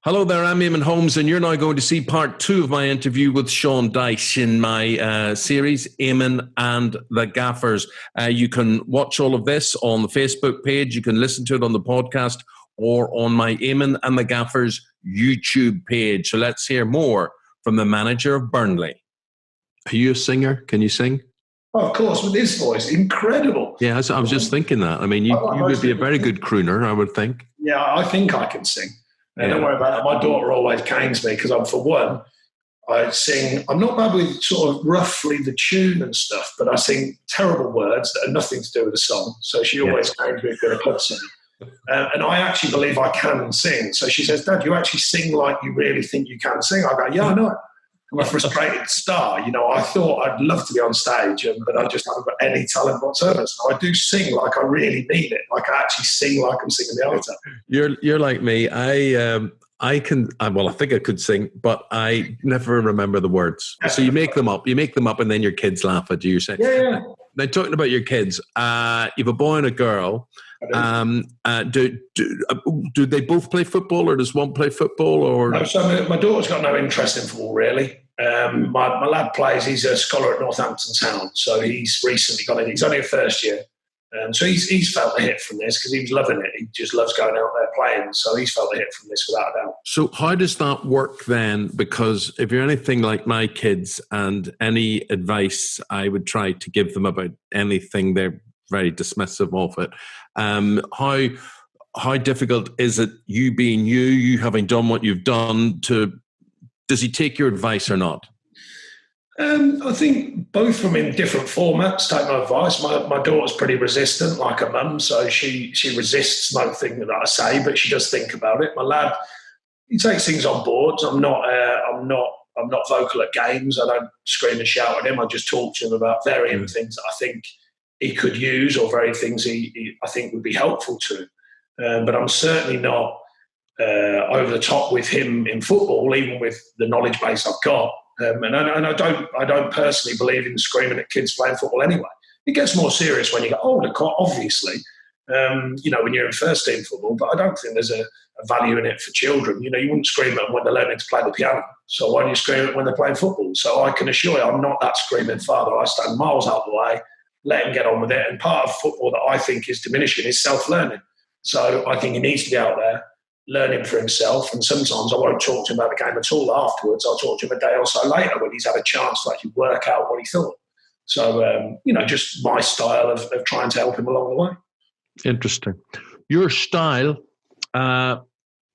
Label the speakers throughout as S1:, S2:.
S1: Hello there, I'm Eamonn Holmes, and you're now going to see part 2 of my interview with Sean Dyche in my series, Eamonn and the Gaffers. You can watch all of this on the Facebook page, you can listen to it on the podcast, or on my Eamonn and the Gaffers YouTube page. So let's hear more from the manager of Burnley. Are you a singer? Can you sing?
S2: Oh, of course, with his voice, incredible.
S1: Yeah, I was just thinking that. I mean, you would be a very good crooner, I would think.
S2: Yeah, I think I can sing. Don't worry about that. My daughter always canes me because I sing. I'm not bad with sort of roughly the tune and stuff, but I sing terrible words that have nothing to do with the song. So she always canes me for a pub singing. And I actually believe I can sing. So she says, Dad, you actually sing like you really think you can sing? I go, yeah, I know it. I'm a frustrated star. You know, I thought I'd love to be on stage, but I just haven't got any talent whatsoever. So I do sing like I really mean it. Like I actually sing like I'm singing the altar.
S1: You're like me. I think I could sing, but I never remember the words. So you make them up. You make them up, and then your kids laugh at you. You're saying,
S2: yeah.
S1: Now, talking about your kids, you have a boy and a girl. Do they both play football, or does one play football? Or
S2: no? So my daughter's got no interest in football, really. My lad plays. He's a scholar at Northampton Town, so he's recently got in. He's only a first year, so he's felt the hit from this because he was loving it. He just loves going out there playing, so he's felt the hit from this without a doubt.
S1: So how does that work then? Because if you're anything like my kids, and any advice I would try to give them about anything, they're very dismissive of it. How difficult is it, you being you having done what you've done, does he take your advice or not?
S2: I think both from in different formats take my advice. My daughter's pretty resistant, like her mum, so she resists nothing that I say, but she does think about it. My lad, he takes things on board. I'm not vocal at games. I don't scream and shout at him. I just talk to him about varying things that I think he could use, or very things I think would be helpful to him. But I'm certainly not over the top with him in football, even with the knowledge base I've got. And I don't personally believe in screaming at kids playing football anyway. It gets more serious when you get older, quite obviously, when you're in first team football, but I don't think there's a value in it for children. You wouldn't scream at them when they're learning to play the piano. So why do you scream at them when they're playing football? So I can assure you I'm not that screaming father. I stand miles out of the way, let him get on with it. And part of football that I think is diminishing is self-learning. So I think he needs to be out there learning for himself. And sometimes I won't talk to him about the game at all afterwards. I'll talk to him a day or so later when he's had a chance to actually work out what he thought. So, just my style of trying to help him along the way.
S1: Interesting. Your style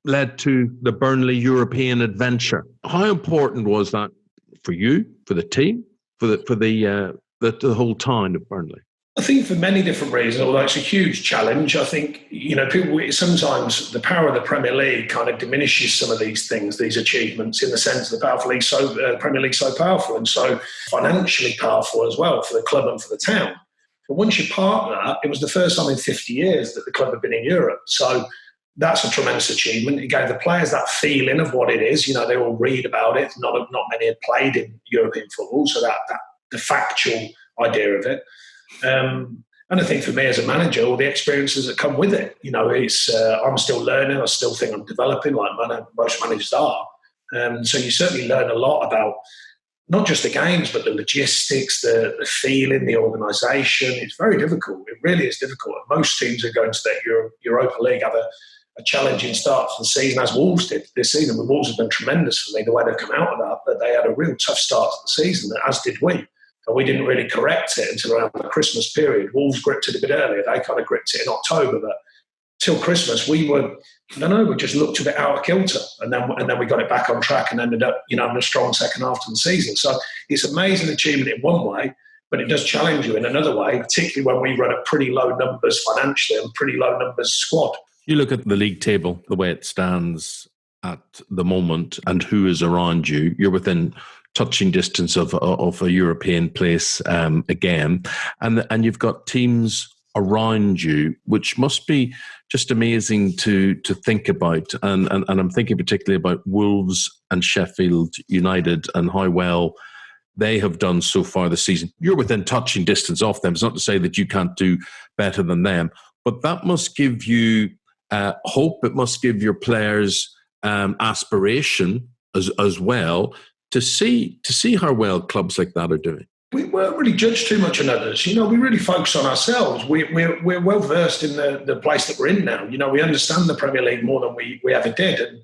S1: led to the Burnley European adventure. How important was that for you, for the team, for the whole town of Burnley?
S2: I think for many different reasons, although it's a huge challenge. I think, people, sometimes the power of the Premier League kind of diminishes some of these things, these achievements, in the sense that the Premier League so powerful and so financially powerful as well for the club and for the town. But once you partner that, it was the first time in 50 years that the club had been in Europe. So that's a tremendous achievement. It gave the players that feeling of what it is. They all read about it. Not many had played in European football, so that the factual idea of it. And I think for me as a manager, all the experiences that come with it, I'm still learning. I still think I'm developing, like most managers are. So you certainly learn a lot about not just the games, but the logistics, the feeling, the organisation. It's very difficult. It really is difficult. And most teams are going to the Europa League have a challenging start to the season, as Wolves did this season. The Wolves have been tremendous for me, the way they've come out of that. But they had a real tough start to the season, as did we. And we didn't really correct it until around the Christmas period. Wolves gripped it a bit earlier. They kind of gripped it in October. But till Christmas, we just looked a bit out of kilter. And then we got it back on track and ended up, in a strong second half to the season. So it's an amazing achievement in one way, but it does challenge you in another way, particularly when we run at pretty low numbers financially and pretty low numbers squad.
S1: You look at the league table, the way it stands at the moment, and who is around you. You're within touching distance of a European place again, and you've got teams around you, which must be just amazing to think about. And I'm thinking particularly about Wolves and Sheffield United and how well they have done so far this season. You're within touching distance of them. It's not to say that you can't do better than them, but that must give you hope. It must give your players aspiration as well to see how well clubs like that are doing.
S2: We weren't really judged too much on others. We really focus on ourselves. We're well versed in the place that we're in now. We understand the Premier League more than we ever did,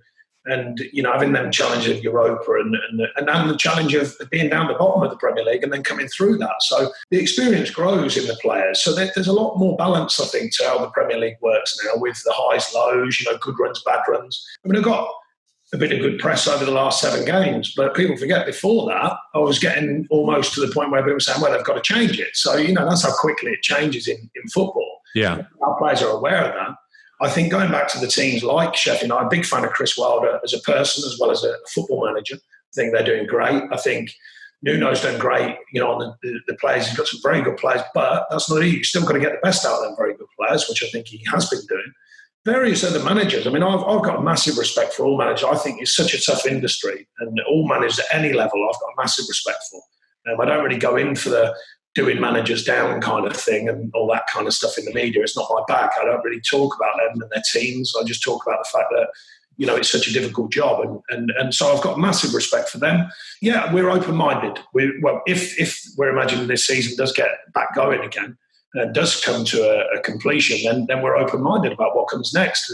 S2: and having them challenge of Europa and the challenge of being down the bottom of the Premier League and then coming through that. So the experience grows in the players. So there's a lot more balance, I think, to how the Premier League works now, with the highs, lows, good runs, bad runs. I mean, I've got a bit of good press over the last 7 games, but people forget before that I was getting almost to the point where people were saying, well, they've got to change it. So, that's how quickly it changes in football.
S1: Yeah.
S2: Our players are aware of that. I think going back to the teams like Sheffield, I'm a big fan of Chris Wilder as a person as well as a football manager. I think they're doing great. I think Nuno's done great, on the players. He's got some very good players, but that's not easy. You've still got to get the best out of them very good players, which I think he has been doing. Various other managers. I mean, I've got a massive respect for all managers. I think it's such a tough industry, and all managers at any level I've got a massive respect for. I don't really go in for the doing managers down kind of thing and all that kind of stuff in the media. It's not my bag. I don't really talk about them and their teams. I just talk about the fact that, it's such a difficult job. And so I've got massive respect for them. Yeah, we're open-minded. If we're imagining this season does get back going again, does come to a completion, then we're open-minded about what comes next.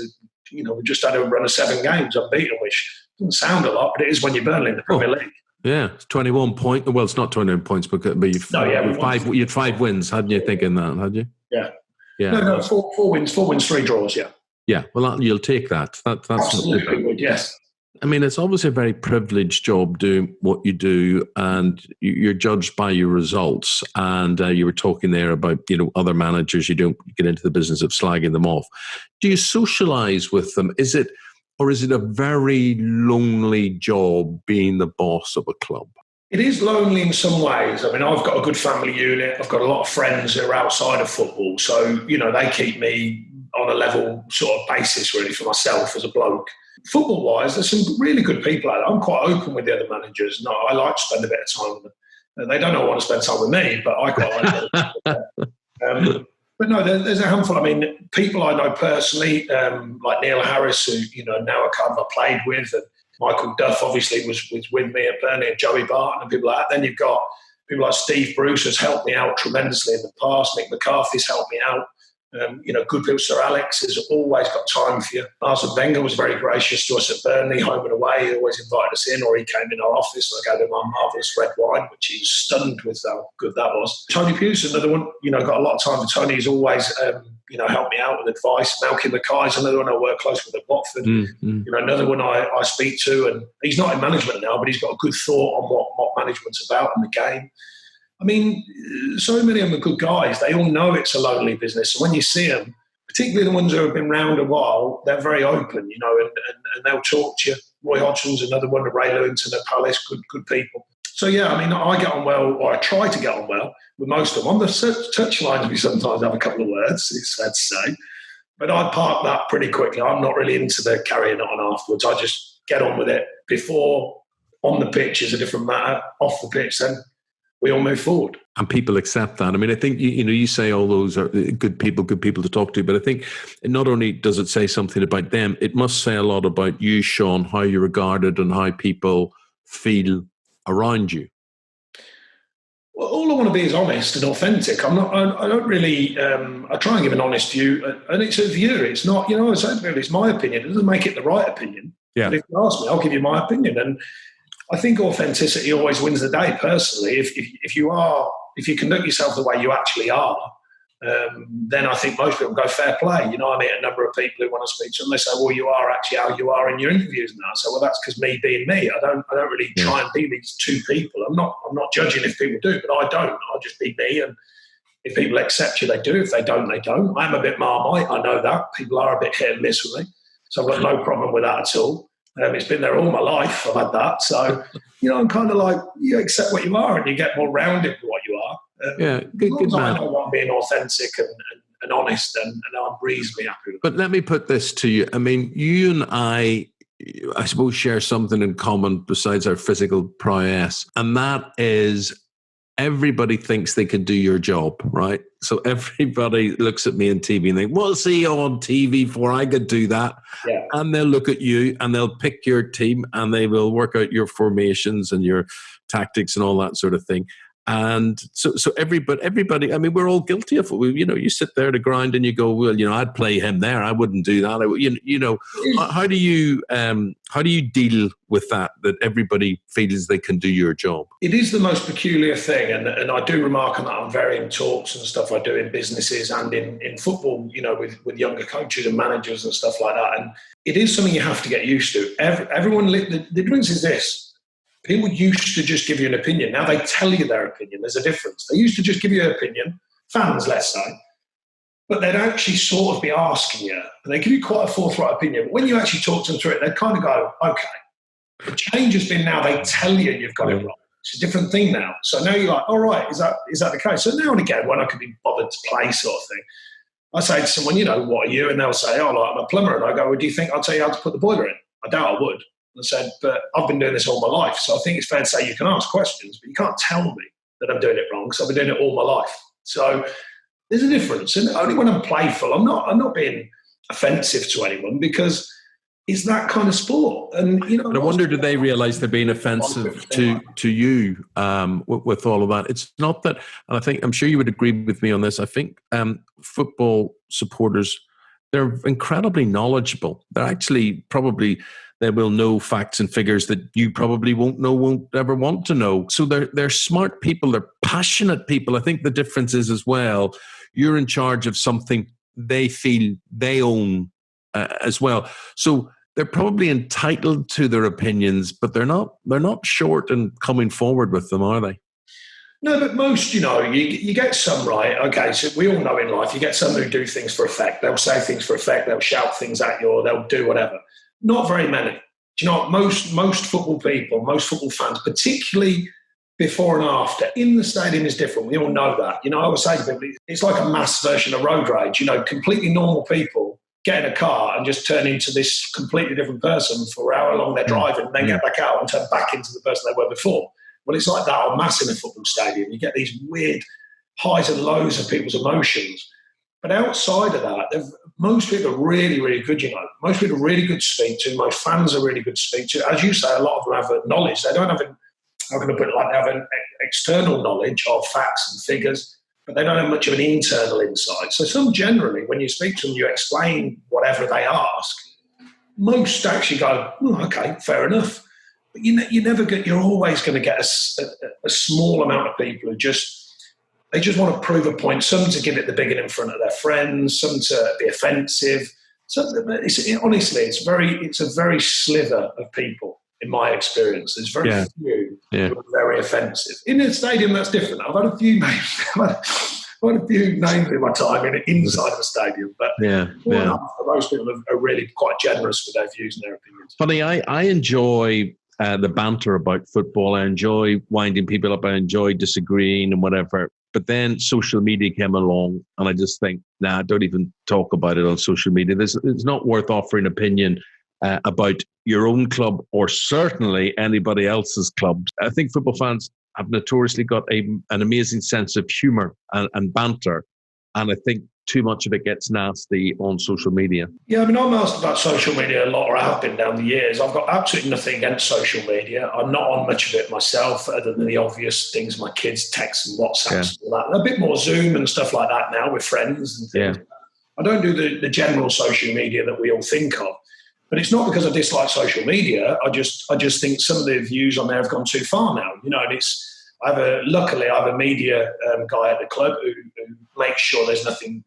S2: We just had a run of 7 games unbeaten, which doesn't sound a lot, but it is when you're Burnley in the Premier League.
S1: Yeah, it's 21 points. Well, it's not 21 points, but you had 5 wins, hadn't you? Thinking that, had you?
S2: Yeah.
S1: Yeah.
S2: No, 4 wins, 3 draws. Yeah.
S1: Yeah. Well, you'll take that. That's
S2: absolutely would. Yes.
S1: I mean, it's obviously a very privileged job doing what you do, and you're judged by your results. And you were talking there about, other managers. You don't get into the business of slagging them off. Do you socialise with them? Is it a very lonely job being the boss of a club?
S2: It is lonely in some ways. I mean, I've got a good family unit. I've got a lot of friends who are outside of football. So, they keep me on a level sort of basis, really, for myself as a bloke. Football-wise, there's some really good people out there. I'm quite open with the other managers. No, I like to spend a bit of time with them. They don't want to spend time with me, but I quite like it. But no, there's a handful. I mean, people I know personally, like Neil Harris, who, now I played with, and Michael Duff obviously was with me at Burnley, and Joey Barton and people like that. Then you've got people like Steve Bruce, who's helped me out tremendously in the past. Mick McCarthy's helped me out. Good people. Sir Alex has always got time for you. Arsene Wenger was very gracious to us at Burnley, home and away. He always invited us in, or he came in our office and I gave him our marvellous red wine, which he was stunned with how good that was. Tony Pugh's another one. Got a lot of time for Tony. He's always, helped me out with advice. Malky Mackay's another one I work close with at Watford. Another one I speak to, and he's not in management now, but he's got a good thought on what management's about in the game. I mean, so many of them are good guys. They all know it's a lonely business. And when you see them, particularly the ones who have been around a while, they're very open, and they'll talk to you. Roy Hodgson's another one, Ray Lewington at Palace, good people. So, yeah, I mean, I get on well, or I try to get on well with most of them. On the touchline, we sometimes have a couple of words, it's fair to say. But I park that pretty quickly. I'm not really into the carrying on afterwards. I just get on with it. Before, on the pitch is a different matter. Off the pitch, then we all move forward. And
S1: people accept that. I mean, I think, you say all those are good people to talk to, but I think not only does it say something about them, it must say a lot about you, Sean, how you're regarded and how people feel around you.
S2: Well, all I want to be is honest and authentic. I don't really, I try and give an honest view, and it's a view. It's not, it's my opinion. It doesn't make it the right opinion.
S1: Yeah.
S2: But if you ask me, I'll give you my opinion. And I think authenticity always wins the day, personally. If you conduct yourself the way you actually are, then I think most people go fair play. I meet a number of people who want to speak to them. They say, well, you are actually how you are in your interviews now. So, well, that's because me being me. I don't really try and be these two people. I'm not judging if people do, but I don't. I'll just be me. And if people accept you, they do. If they don't, they don't. I'm a bit Marmite. I know that. People are a bit hit and miss with me. So I've got no problem with that at all. It's been there all my life. I've had that. So, I'm kind of like, you accept what you are and you get more rounded with what you are.
S1: Good man.
S2: I know I'm being authentic and honest, and I'm reasonably happy with it.
S1: But let me put this to you. I mean, you and I suppose, share something in common besides our physical prowess, and that is everybody thinks they can do your job, right? So everybody looks at me on TV and they, what's he on TV for? I could do that.
S2: Yeah.
S1: And they'll look at you and they'll pick your team and they will work out your formations and your tactics and all that sort of thing. And so everybody, I mean, we're all guilty of it. You sit there to grind and you go, well, I'd play him there. I wouldn't do that. How do you deal with that everybody feels they can do your job?
S2: It is the most peculiar thing. And I do remark on that on varying talks and stuff I do in businesses and in football, with younger coaches and managers and stuff like that. And it is something you have to get used to. Everyone, the difference is this. People used to just give you an opinion. Now they tell you their opinion. There's a difference. They used to just give you an opinion, fans, let's say, but they'd actually sort of be asking you, and they give you quite a forthright opinion. But when you actually talk to them through it, they'd kind of go, okay. The change has been now they tell you you've got it wrong. It's a different thing now. So now you're like, all right, is that the case? So now and again, when I could be bothered to play sort of thing, I say to someone, what are you? And they'll say, I'm a plumber. And I go, well, do you think I'll tell you how to put the boiler in? I doubt I would. I said, but I've been doing this all my life. So I think it's fair to say you can ask questions, but you can't tell me that I'm doing it wrong because I've been doing it all my life. So there's a difference. And only when I'm playful, I'm not being offensive to anyone because it's that kind of sport. And,
S1: but I wonder, do they realise they're being offensive to you with all of that? It's not that, and I'm sure you would agree with me on this. I think football supporters, they're incredibly knowledgeable. They're actually they will know facts and figures that you probably won't ever want to know. So they're smart people. They're passionate people. I think the difference is as well, you're in charge of something they feel they own as well. So they're probably entitled to their opinions, but they're not short in coming forward with them, are they?
S2: No, but most, you get some right. Okay, so we all know in life, you get some who do things for effect. They'll say things for effect. They'll shout things at you or they'll do whatever. Not very many. Do you know what? Most football people, most football fans, particularly before and after, in the stadium is different. We all know that. I always say to people, it's like a mass version of road rage. Completely normal people get in a car and just turn into this completely different person for however long they're driving and then get back out and turn back into the person they were before. Well, it's like that en masse in a football stadium. You get these weird highs and lows of people's emotions. But outside of that, most people are really, really good, Most people are really good to speak to. Most fans are really good to speak to. As you say, a lot of them have knowledge. They don't have how can I put it, they have an external knowledge of facts and figures, but they don't have much of an internal insight. So some generally, when you speak to them, you explain whatever they ask. Most actually go, okay, fair enough. But you're always going to get a small amount of people who they just want to prove a point, some to give it the big one in front of their friends, some to be offensive. Honestly, it's a very sliver of people, in my experience. There's very few who are very offensive. In a stadium, that's different. I've had a few names in my time inside of a stadium, but most people are really quite generous with their views and their opinions.
S1: Funny, I enjoy the banter about football. I enjoy winding people up. I enjoy disagreeing and whatever. But then social media came along and I just think, don't even talk about it on social media. It's not worth offering opinion about your own club or certainly anybody else's club. I think football fans have notoriously got an amazing sense of humour and banter. And I think too much of it gets nasty on social media.
S2: Yeah, I'm asked about social media a lot, or I have been down the years. I've got absolutely nothing against social media. I'm not on much of it myself, other than the obvious things, my kids text and WhatsApps and all that. A bit more Zoom and stuff like that now with friends and things. Yeah. I don't do the general social media that we all think of. But it's not because I dislike social media. I just think some of the views on there have gone too far now. And luckily I have a media guy at the club who makes sure there's nothing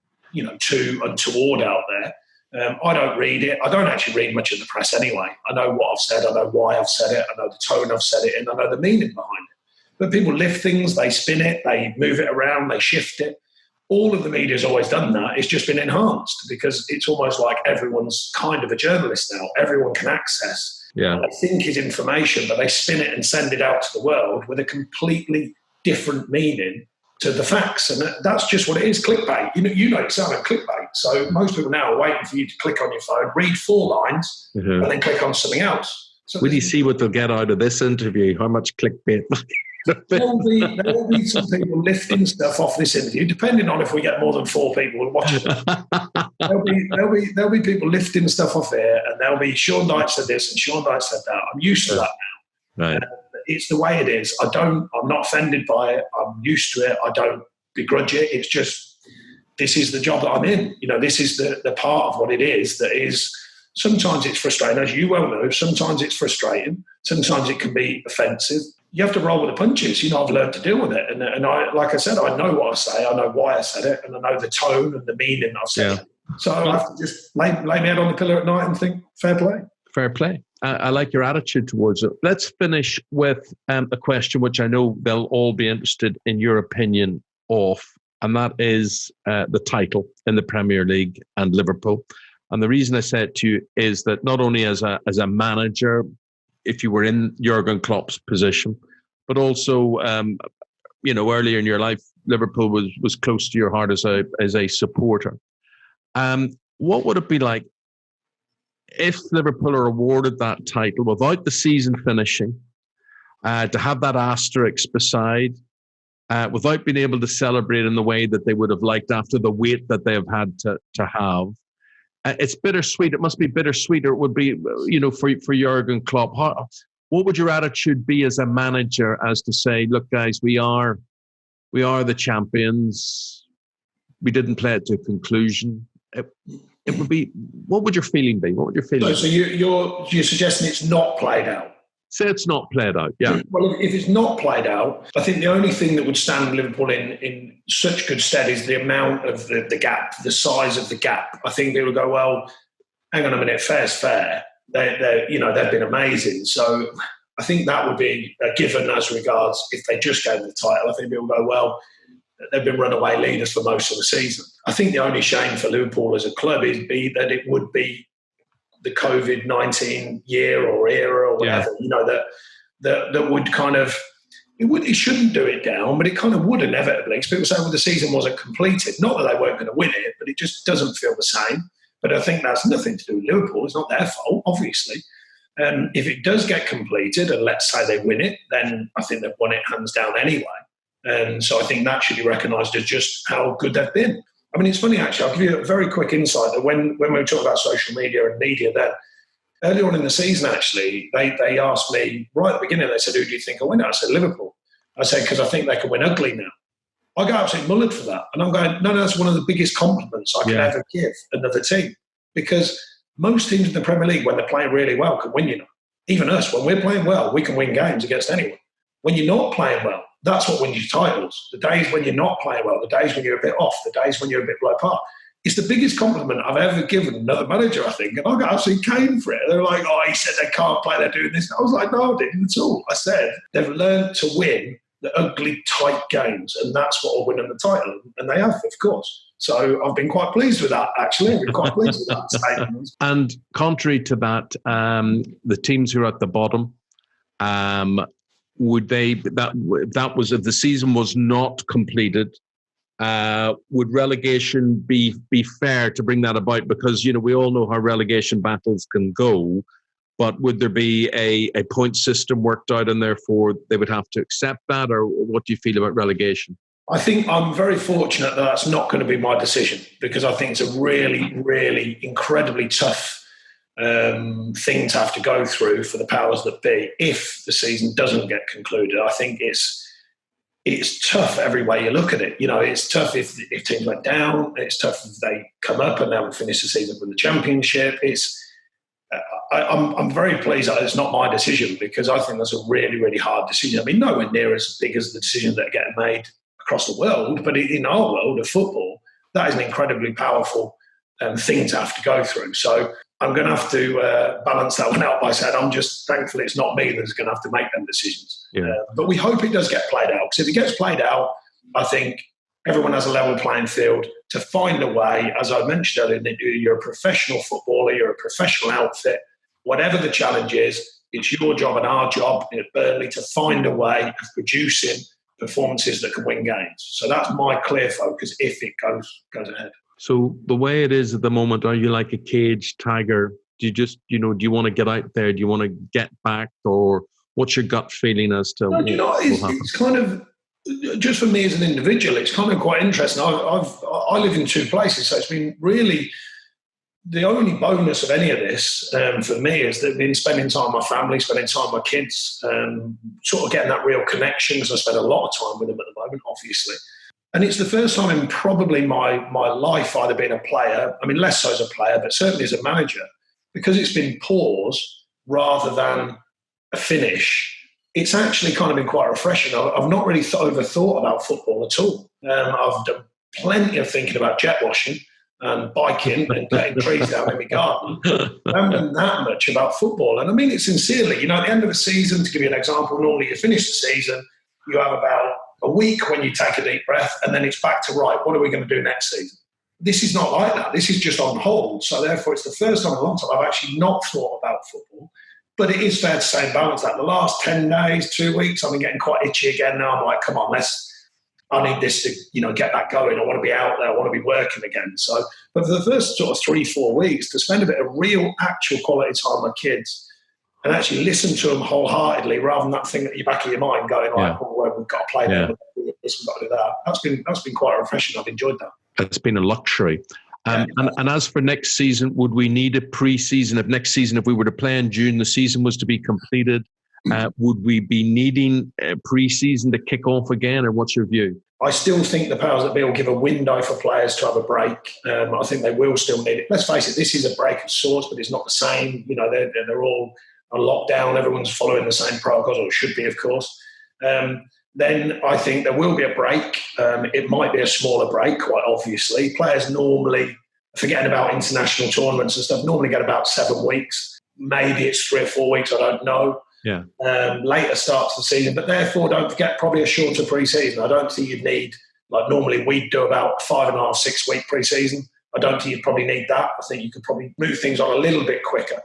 S2: too untoward out there. I don't read it. I don't actually read much of the press anyway. I know what I've said. I know why I've said it. I know the tone I've said it in. I know the meaning behind it. But people lift things, they spin it, they move it around, they shift it. All of the media has always done that. It's just been enhanced because it's almost like everyone's kind of a journalist now. Everyone can access what they think is information, but they spin it and send it out to the world with a completely different meaning to the facts. And that's just what it is, clickbait. You know it's sounding clickbait. So most people now are waiting for you to click on your phone, read 4 lines, and then click on something else. So
S1: will you see what they'll get out of this interview? How much clickbait?
S2: there will be some people lifting stuff off this interview, depending on if we get more than 4 people watching it. There'll be people lifting stuff off here, and there'll be Sean Dyche said this and Sean Dyche said that. I'm used to that now.
S1: Right.
S2: It's the way it is. I'm not offended by it. I'm used to it. I don't begrudge it. It's just, this is the job that I'm in. This is the part of what it is that is, sometimes it's frustrating, as you well know. Sometimes it's frustrating. Sometimes it can be offensive. You have to roll with the punches. I've learned to deal with it. And I, like I said, I know what I say. I know why I said it. And I know the tone and the meaning I've said it. So I have to just lay my head on the pillow at night and think, fair play.
S1: Fair play. I like your attitude towards it. Let's finish with a question which I know they'll all be interested in your opinion of, and that is the title in the Premier League and Liverpool. And the reason I say it to you is that not only as a manager, if you were in Jurgen Klopp's position, but also, earlier in your life, Liverpool was close to your heart as a supporter. What would it be like if Liverpool are awarded that title without the season finishing, to have that asterisk beside, without being able to celebrate in the way that they would have liked after the wait that they have had to have? It's bittersweet. It must be bittersweet, or it would be, for Jurgen Klopp. What would your attitude be as a manager, as to say, look, guys, we are the champions. We didn't play it to a conclusion. It would be. What would your feeling be? What would your feeling?
S2: So you're suggesting it's not played out?
S1: Say it's not played out. Yeah.
S2: Well, if it's not played out, I think the only thing that would stand Liverpool in such good stead is the amount of the gap, the size of the gap. I think they would go, well, hang on a minute, fair's fair. They've been amazing. So I think that would be a given as regards if they just gave the title. I think people go, well, they've been runaway leaders for most of the season. I think the only shame for Liverpool as a club is that it would be the COVID-19 year or era or whatever, that would kind of, it shouldn't do it down, but it kind of would inevitably. Because people say, well, the season wasn't completed. Not that they weren't going to win it, but it just doesn't feel the same. But I think that's nothing to do with Liverpool. It's not their fault, obviously. If it does get completed, and let's say they win it, then I think they've won it hands down anyway. And so I think that should be recognised as just how good they've been. I mean, it's funny, actually. I'll give you a very quick insight that when we were talking about social media and media then, earlier on in the season, actually, they asked me, right at the beginning, they said, who do you think will win it? I said, Liverpool. I said, because I think they can win ugly now. I got absolutely mullered for that. And I'm going, no, that's one of the biggest compliments I can ever give another team. Because most teams in the Premier League, when they're playing really well, can win, Even us, when we're playing well, we can win games against anyone. When you're not playing well, that's what wins you titles. The days when you're not playing well, the days when you're a bit off, the days when you're a bit below par. It's the biggest compliment I've ever given another manager, I think. And I got absolutely cane for it. They're like, oh, he said they can't play, they're doing this. I was like, no, I didn't at all. I said they've learned to win the ugly, tight games, and that's what will win them the title. And they have, of course. So I've been quite pleased with that, actually. I've been quite pleased with that statement.
S1: And contrary to that, the teams who are at the bottom, would they, that was, if the season was not completed, would relegation be fair to bring that about? Because, we all know how relegation battles can go, but would there be a point system worked out and therefore they would have to accept that? Or what do you feel about relegation?
S2: I think I'm very fortunate that that's not going to be my decision, because I think it's a really, really incredibly tough thing to have to go through for the powers that be if the season doesn't get concluded. I think it's tough every way you look at it. It's tough if teams went down. It's tough if they come up and they haven't finished the season with the championship. I'm very pleased that it's not my decision, because I think that's a really, really hard decision. I mean, nowhere near as big as the decisions that are getting made across the world, but in our world of football, that is an incredibly powerful thing to have to go through. So I'm going to have to balance that one out by saying I'm just thankful it's not me that's going to have to make them decisions.
S1: Yeah.
S2: But we hope it does get played out, because if it gets played out, I think everyone has a level playing field to find a way. As I mentioned earlier, you're a professional footballer, you're a professional outfit. Whatever the challenge is, it's your job and our job at Burnley to find a way of producing performances that can win games. So that's my clear focus if it goes ahead.
S1: So the way it is at the moment, are you like a caged tiger? Do you just, do you want to get out there? Do you want to get back, or What's your gut feeling as to
S2: what will happen? It's kind of, just for me as an individual, it's kind of quite interesting. I live in 2 places, so it's been really the only bonus of any of this for me is that been spending time with my family, spending time with my kids, sort of getting that real connection, because I spend a lot of time with them at the moment, obviously. And it's the first time in probably my life either being a player, I mean, less so as a player, but certainly as a manager, because it's been pause rather than a finish. It's actually kind of been quite refreshing. I've not really overthought about football at all. I've done plenty of thinking about jet washing and biking and cutting trees down in my garden. I haven't done that much about football. And I mean it sincerely. You know, at the end of the season, to give you an example, normally you finish the season, you have about a week when you take a deep breath, and then it's back to, right, what are we going to do next season? This is not like that. This is just on hold. So therefore, it's the first time in a long time I've actually not thought about football. But it is fair to say, balance that. The last 10 days, 2 weeks, I've been getting quite itchy again now. I'm like, come on, I need this to, get that going. I want to be out there. I want to be working again. So, but for the first sort of 3-4 weeks, to spend a bit of real, actual quality time with my kids and actually listen to them wholeheartedly, rather than that thing at the back of your mind going, right, we've got to play there, we've got to do this, we've got to do that. That's been quite refreshing. I've enjoyed that.
S1: It's been a luxury. And as for next season, would we need a pre-season? If we were to play in June, the season was to be completed, would we be needing a pre-season to kick off again, or what's your view?
S2: I still think the powers that be will give a window for players to have a break. I think they will still need it. Let's face it, this is a break of sorts, but it's not the same. They're all on lockdown. Everyone's following the same protocols, or should be, of course. Then I think there will be a break. It might be a smaller break, quite obviously. Players normally, forgetting about international tournaments and stuff, normally get about 7 weeks. Maybe it's 3 or 4 weeks, I don't know.
S1: Yeah.
S2: Later starts the season, but therefore don't forget probably a shorter pre-season. I don't think you'd need, like normally we'd do about 5.5, 6 week pre-season. I don't think you'd probably need that. I think you could probably move things on a little bit quicker.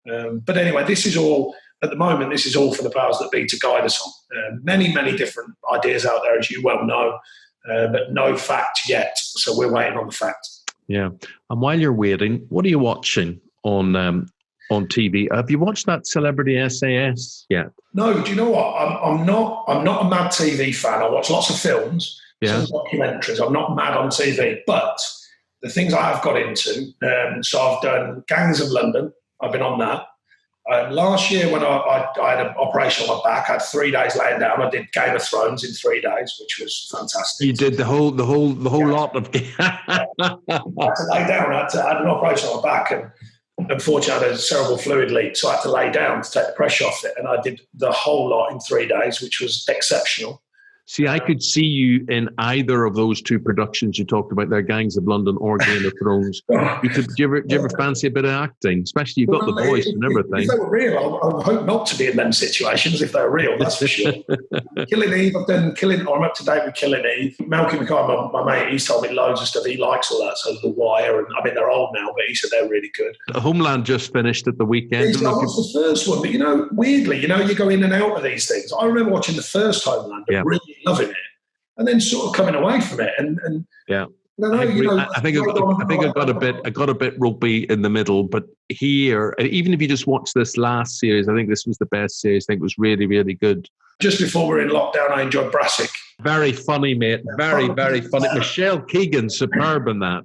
S2: But anyway, this is all, at the moment, this is all for the powers that be to guide us on. Many, many different ideas out there, as you well know, but no fact yet. So we're waiting on the fact.
S1: Yeah. And while you're waiting, what are you watching on TV? Have you watched that Celebrity SAS yet?
S2: No. Do you know what? I'm not a mad TV fan. I watch lots of films, some documentaries. I'm not mad on TV, but the things I have got into. So I've done Gangs of London. I've been on that. Last year, when I had an operation on my back, I had 3 days laying down. I did Game of Thrones in 3 days, which was fantastic.
S1: You did the whole lot of.
S2: I had to lay down. I had an operation on my back, and unfortunately, I had a cerebral fluid leak, so I had to lay down to take the pressure off it. And I did the whole lot in 3 days, which was exceptional.
S1: See, I could see you in either of those 2 productions you talked about there, Gangs of London or Game of Thrones. Do you ever fancy a bit of acting? Especially you've got the voice and everything.
S2: If they were real, I hope not to be in them situations if they're real, that's for sure. Killing Eve, I'm up to date with Killing Eve. Malcolm McCarthy, my mate, he's told me loads of stuff. He likes all that, so The Wire, and I mean, they're old now, but he said they're really good.
S1: Homeland just finished at the weekend.
S2: That was the first one, but weirdly, you go in and out of these things. I remember watching the first Homeland and really loving it, and then sort of coming away from it. And
S1: yeah, I think I got a bit ropey in the middle. But here, even if you just watch this last series, I think this was the best series. I think it was really, really good.
S2: Just before we were in lockdown, I enjoyed Brassic.
S1: Very funny, mate. Very, very funny. Michelle Keegan, superb in that.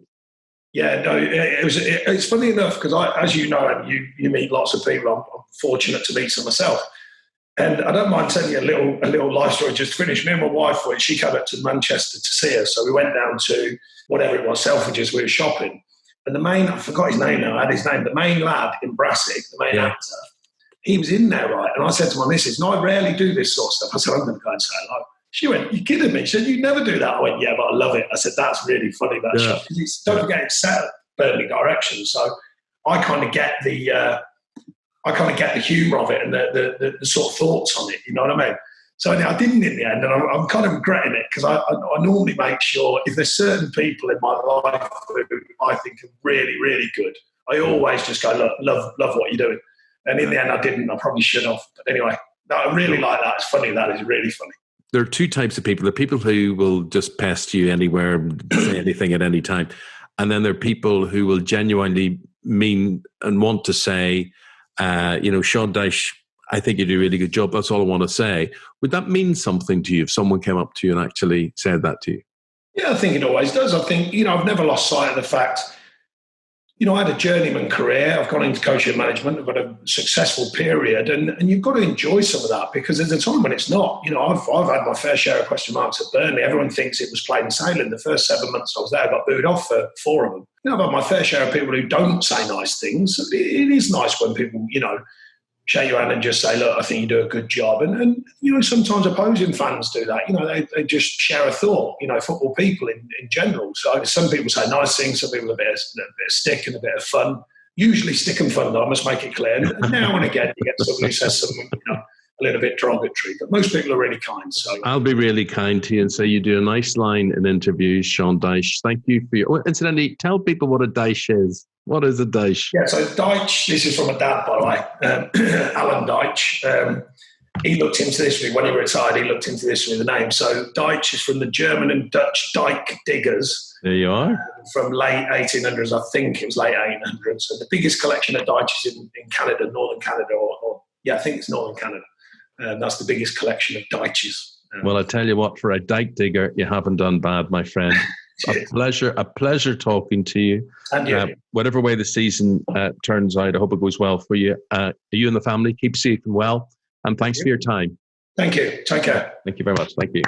S2: Yeah, no, it's funny enough because as you know, and you meet lots of people. I'm fortunate to meet some myself. And I don't mind telling you a little life story just to finish. Me and my wife, she came up to Manchester to see us. So we went down to whatever it was, Selfridges, we were shopping. And I forgot his name now, I had his name, the main lad in Brassic, the main actor, he was in there, right? And I said to my missus, no, I rarely do this sort of stuff. I said, I'm going to go and say hello. She went, you kidding me? She said, you never do that. I went, yeah, but I love it. I said, that's really funny, that show. Don't forget, it's set at Burnley Direction. So I kind of get the humour of it and the sort of thoughts on it, you know what I mean? So I didn't in the end, and I'm kind of regretting it because I normally make sure if there's certain people in my life who I think are really, really good, I always just go, look, love what you're doing. And in the end, I didn't. I probably should have. But anyway, no, I really like that. It's funny. That is really funny.
S1: There are 2 types of people. There are people who will just pest you anywhere, say anything at any time. And then there are people who will genuinely mean and want to say, Sean Dyche, I think you do a really good job. That's all I want to say. Would that mean something to you if someone came up to you and actually said that to you?
S2: Yeah, I think it always does. I think, I've never lost sight of the fact, I had a journeyman career. I've gone into coaching and management. I've got a successful period. And you've got to enjoy some of that, because there's a time when it's not. I've had my fair share of question marks at Burnley. Everyone thinks it was plain sailing. The first 7 months I was there, I got booed off for 4 of them. I've had my fair share of people who don't say nice things. It is nice when people, shake your hand and just say, look, I think you do a good job. And sometimes opposing fans do that. They just share a thought, football people in general. So some people say nice things, some people a bit of stick and a bit of fun. Usually stick and fun, though, I must make it clear. And now and again, you get somebody who says something, a little bit derogatory. But most people are really kind. So
S1: I'll be really kind to you and say you do a nice line in interviews, Sean Dyche. Thank you for your... Incidentally, tell people what a Dyche is. What is a Dyche?
S2: Yeah, so Dyche, this is from a dad, by the way, Alan Dyche. He looked into this with me when he retired. He looked into this with the name. So Dyche is from the German and Dutch dyke diggers.
S1: There you are.
S2: From late 1800s, I think it was late 1800s. So the biggest collection of Dyches in Canada, northern Canada, I think it's northern Canada. That's the biggest collection of Dyches.
S1: Well, I tell you what, for a dyke digger, you haven't done bad, my friend. A pleasure talking to you.
S2: And you.
S1: Whatever way the season turns out, I hope it goes well for you. You and the family, keep safe and well. And thanks for your time.
S2: Thank you. Take care.
S1: Thank you very much. Thank you.